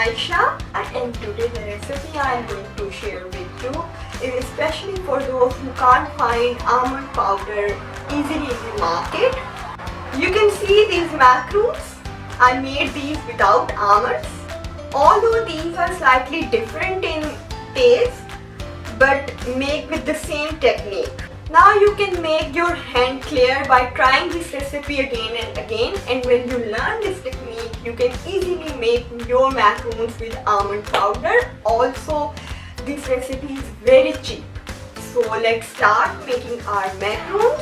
Aisha, and today the recipe I am going to share with you is especially for those who can't find almond powder easily in the market. You can see these macaroons. I made these without almonds. Although these are slightly different in taste, but made with the same technique. Now you can make your hand clear by trying this recipe again and again, and when you learn this technique you can easily make your macaroons with almond powder. Also, this recipe is very cheap. So let's start making our macaroons.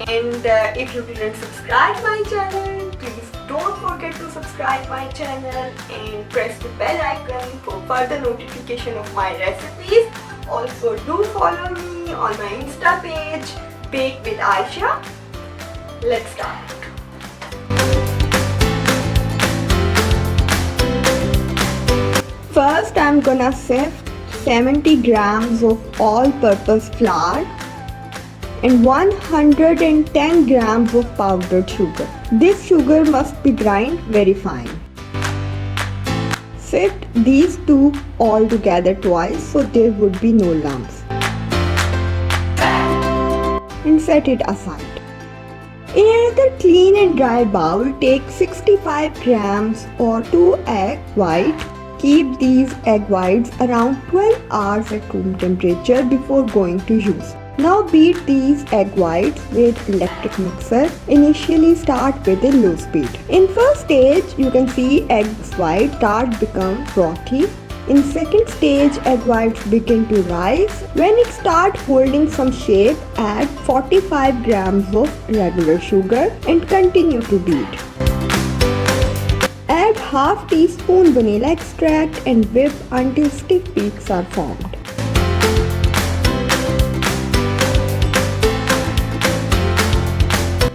And if you didn't subscribe my channel, please don't forget to subscribe my channel and press the bell icon for further notification of my recipes. Also do follow me on my Insta page, Bake with Aisha. Let's start. First I'm gonna sift 70 grams of all-purpose flour and 110 grams of powdered sugar. This sugar must be ground very fine. Sift these two all together twice so there would be no lumps. And set it aside. In another clean and dry bowl, take 65 grams or 2 egg white. Keep these egg whites around 12 hours at room temperature before going to use. Now beat these egg whites with electric mixer. Initially start with a low speed. In first stage you can see eggs white start become frothy. In second stage egg whites begin to rise. When it start holding some shape, add 45 grams of regular sugar and continue to beat. Add half teaspoon vanilla extract and whip until stiff peaks are formed.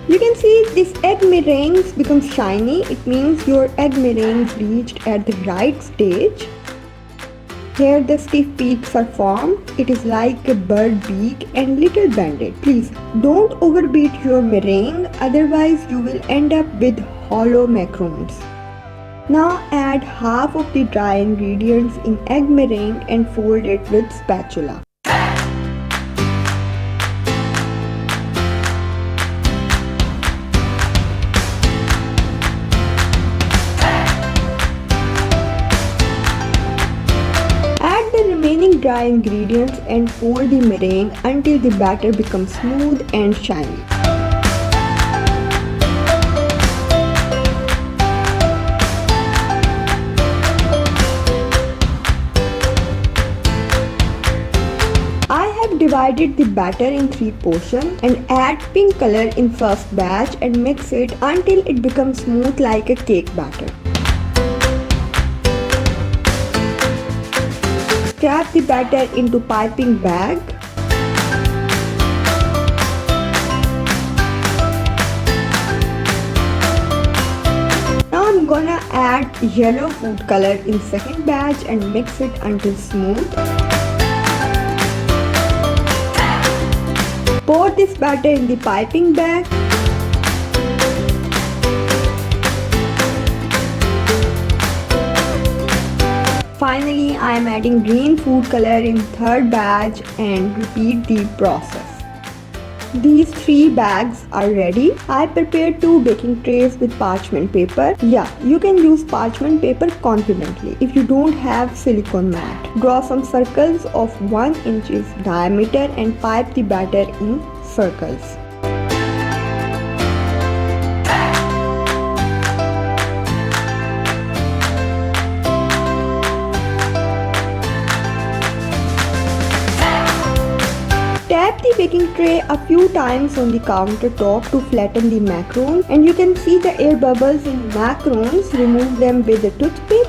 You can see this egg meringue becomes shiny. It means your egg meringue reached at the right stage. Here the stiff peaks are formed. It is like a bird beak and little bended. Please don't overbeat your meringue, otherwise you will end up with hollow macaroons. Now add half of the dry ingredients in egg meringue and fold it with spatula. Remaining dry ingredients and fold the meringue until the batter becomes smooth and shiny. I have divided the batter in 3 portions and add pink color in first batch and mix it until it becomes smooth like a cake batter. Trap the batter into piping bag. Now I'm gonna add yellow food color in second batch and mix it until smooth. Pour this batter in the piping bag. Finally, I am adding green food color in third batch and repeat the process. These 3 bags are ready. I prepared 2 baking trays with parchment paper. Yeah, you can use parchment paper confidently if you don't have silicone mat. Draw some circles of 1 inch diameter and pipe the batter in circles. Tap the baking tray a few times on the countertop to flatten the macaroon, and you can see the air bubbles in macaroons. Remove them with a toothpick.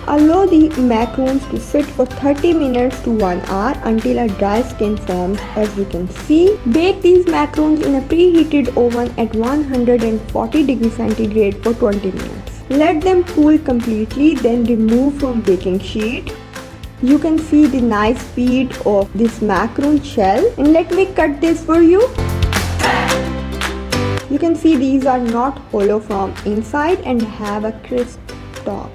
Allow the macaroons to sit for 30 minutes to 1 hour until a dry skin forms, as you can see. Bake these macaroons in a preheated oven at 140 degrees centigrade for 20 minutes. Let them cool completely, then remove from baking sheet. You can see the nice feet of this macaroon shell, and let me cut this for you. You can see these are not hollow from inside and have a crisp top.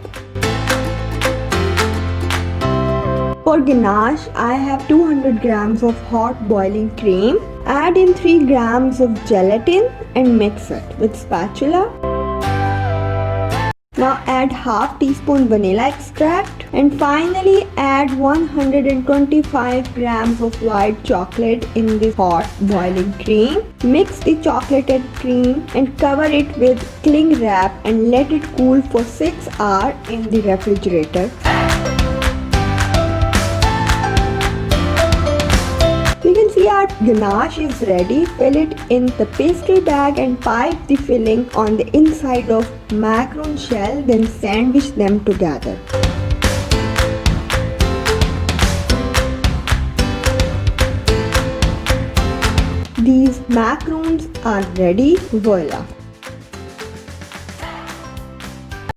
For ganache, I have 200 grams of hot boiling cream. Add in 3 grams of gelatin and mix it with spatula. Now add half teaspoon vanilla extract and finally add 125 grams of white chocolate in this hot boiling cream. Mix the chocolated cream and cover it with cling wrap and let it cool for 6 hours in the refrigerator. You can see our ganache is ready. Fill it in the pastry bag and pipe the filling on the inside of macaron shell, then sandwich them together. These macarons are ready. Voila!